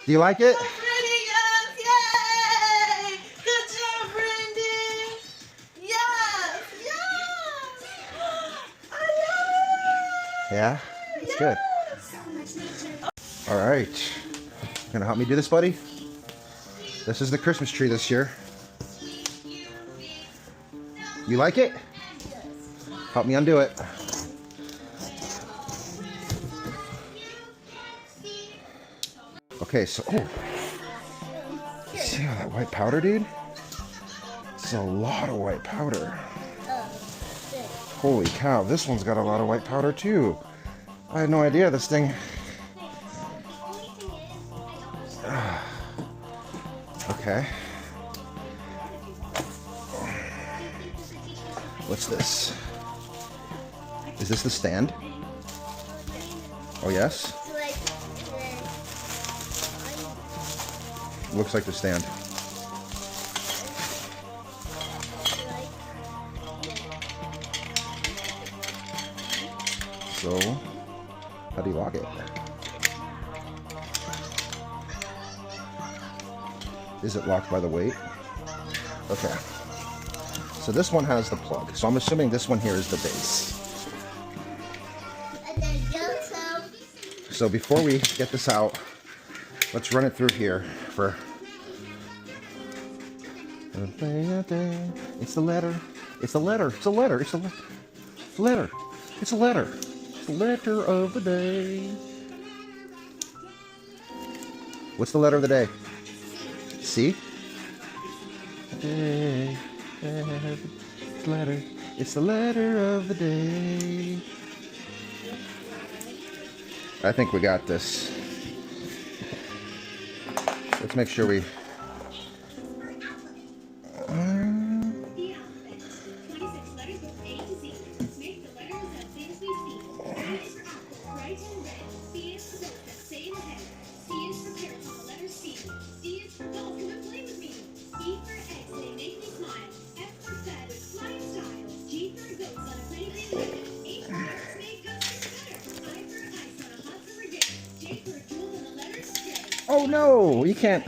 Do you like it? So pretty, yes! Yay! Good job, Brandon! Yes! Yes! I love it! Yeah? It's good. Yes! All right. You gonna help me do this, buddy? This is the Christmas tree this year. You like it? Help me undo it. Okay, so, oh. You see all that white powder, dude? It's a lot of white powder. Holy cow, this one's got a lot of white powder too. I had no idea this thing. Okay. What's this? Is this the stand? Oh, yes? Looks like the stand. So, how do you lock it? Is it locked by the weight? Okay. So this one has the plug. So I'm assuming this one here is the base. So before we get this out, let's run it through here for... It's the letter. It's the letter. It's a letter. It's a letter. It's a letter. It's the letter of the day. What's the letter of the day? C? Letter. It's the letter of the day. I think we got this. Let's make sure we... Oh no, you can't.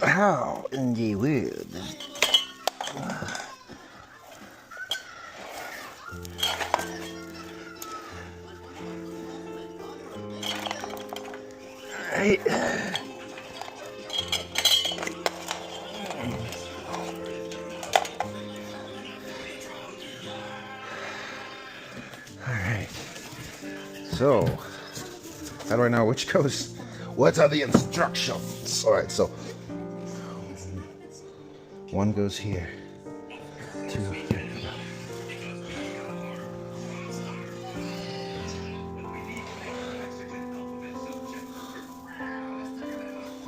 How in the world? Right. So, how do I know which goes? What are the instructions? All right, so one goes here, 2, 3.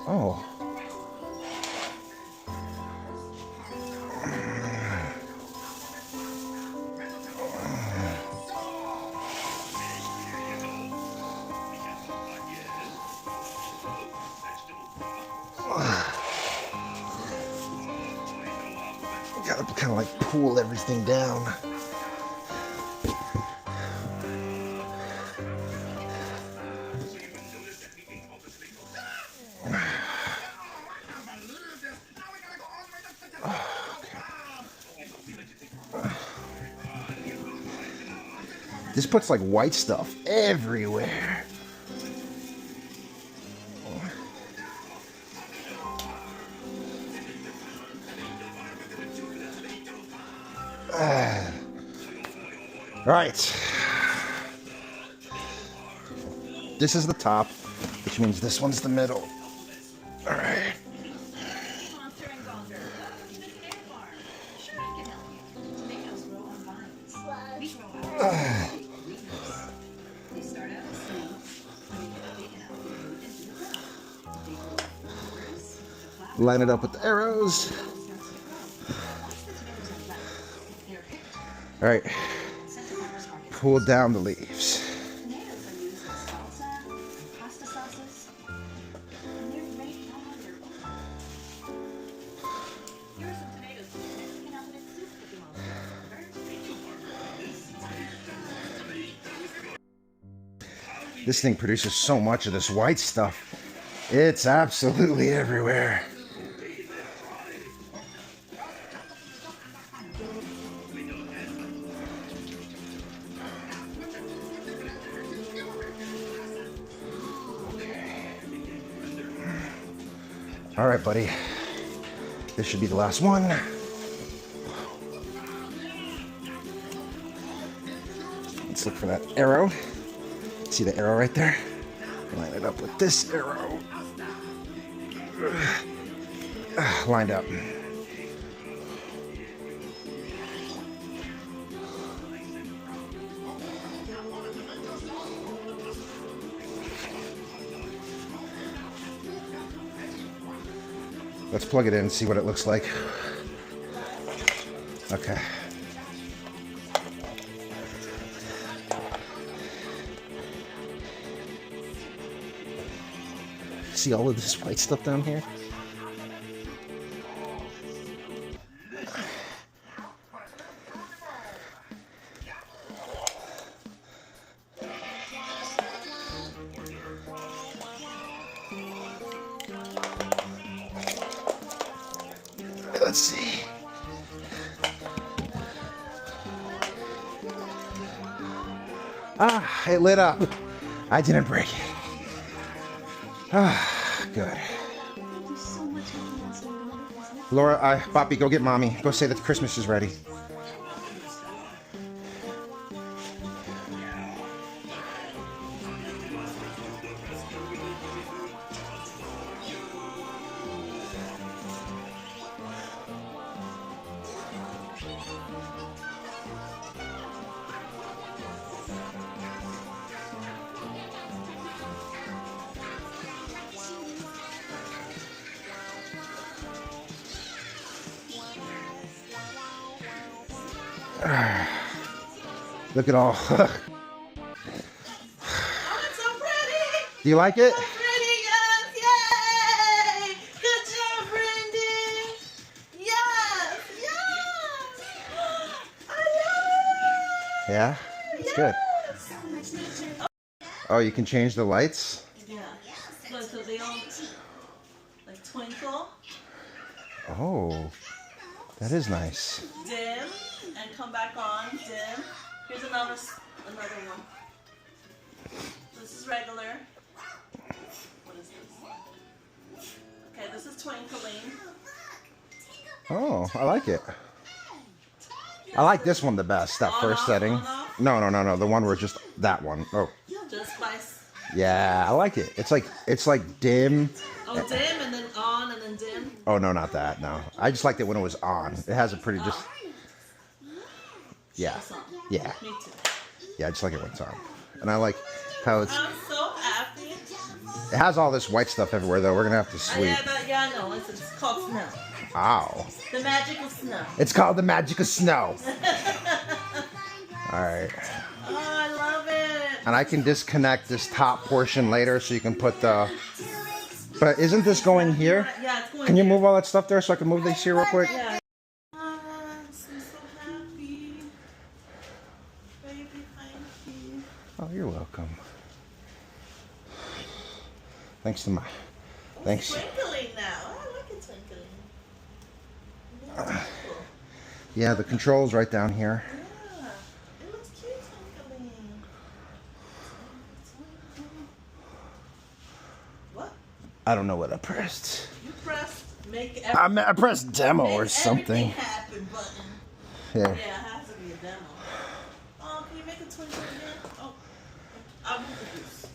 Oh. Gotta kind of like pull everything down. This puts like white stuff everywhere. Right. This is the top, which means this one's the middle. All right. Line it up with the arrows. All right. Pull down the leaves. This thing produces so much of this white stuff. It's absolutely everywhere. All right, buddy. This should be the last one. Let's look for that arrow. See the arrow right there? Line it up with this arrow. Lined up. Let's plug it in and see what it looks like. Okay. See all of this white stuff down here? Let's see. Ah, it lit up. I didn't break it. Ah, good. Laura, Poppy, go get mommy. Go say that Christmas is ready. Look at all. Oh, it's so pretty. Do you like it? So pretty, yes, yay! Good job, Brendan. Yes, yes. I love it. Yeah? It's good. Oh, you can change the lights? Yeah. Look, so they all like twinkle, Oh, that is nice. dim, and come back on, dim. Here's another one. This is regular. What is this? Okay, this is twinkling. Oh, I like it. I like this one the best, that first setting. No. The one where it's just that one. Oh. Just spice. Yeah, I like it. It's like dim. Oh, dim and then on and then dim. Oh, no, not that. No. I just liked it when it was on. It has a pretty just. Yeah. Yeah. Me too. Yeah, I just like it when it's on. And I like how it's. I'm so happy. It has all this white stuff everywhere, though. We're going to have to sweep. Yeah, I know. It's called snow. Ow. The magic of snow. It's called the magic of snow. All right. Oh, I love it. And I can disconnect this top portion later so you can put the. But isn't this going here? Yeah, it's going Can you here. move all that stuff there so I can move these here real quick? Yeah. I'm so happy. Baby, thank you. Oh, you're welcome. Thanks to my. Thanks. Twinkling now. Oh, look at twinkling. Yeah, twinkle. Yeah, the controls right down here. Yeah, it looks cute, twinkling. What? I don't know what I pressed. You pressed make I pressed demo or something. happen button. Yeah. Yeah, it has to be a demo. Oh, can you make a twinkle again? Oh, I'll move the goose.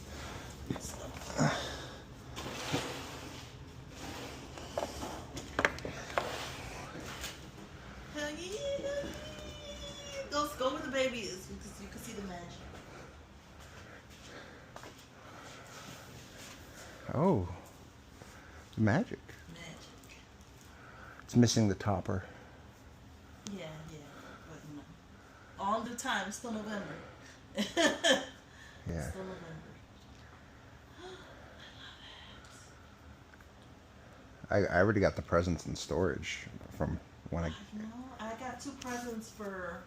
Hell yeah. Go where the baby is because you can see the magic. Oh. Magic. Magic. It's missing the topper. Yeah. But no. All in due time. It's still November. Yeah. Still November. I already got the presents in storage from when I. No, I got 2 presents for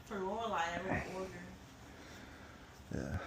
Lorelai. I already ordered. Yeah.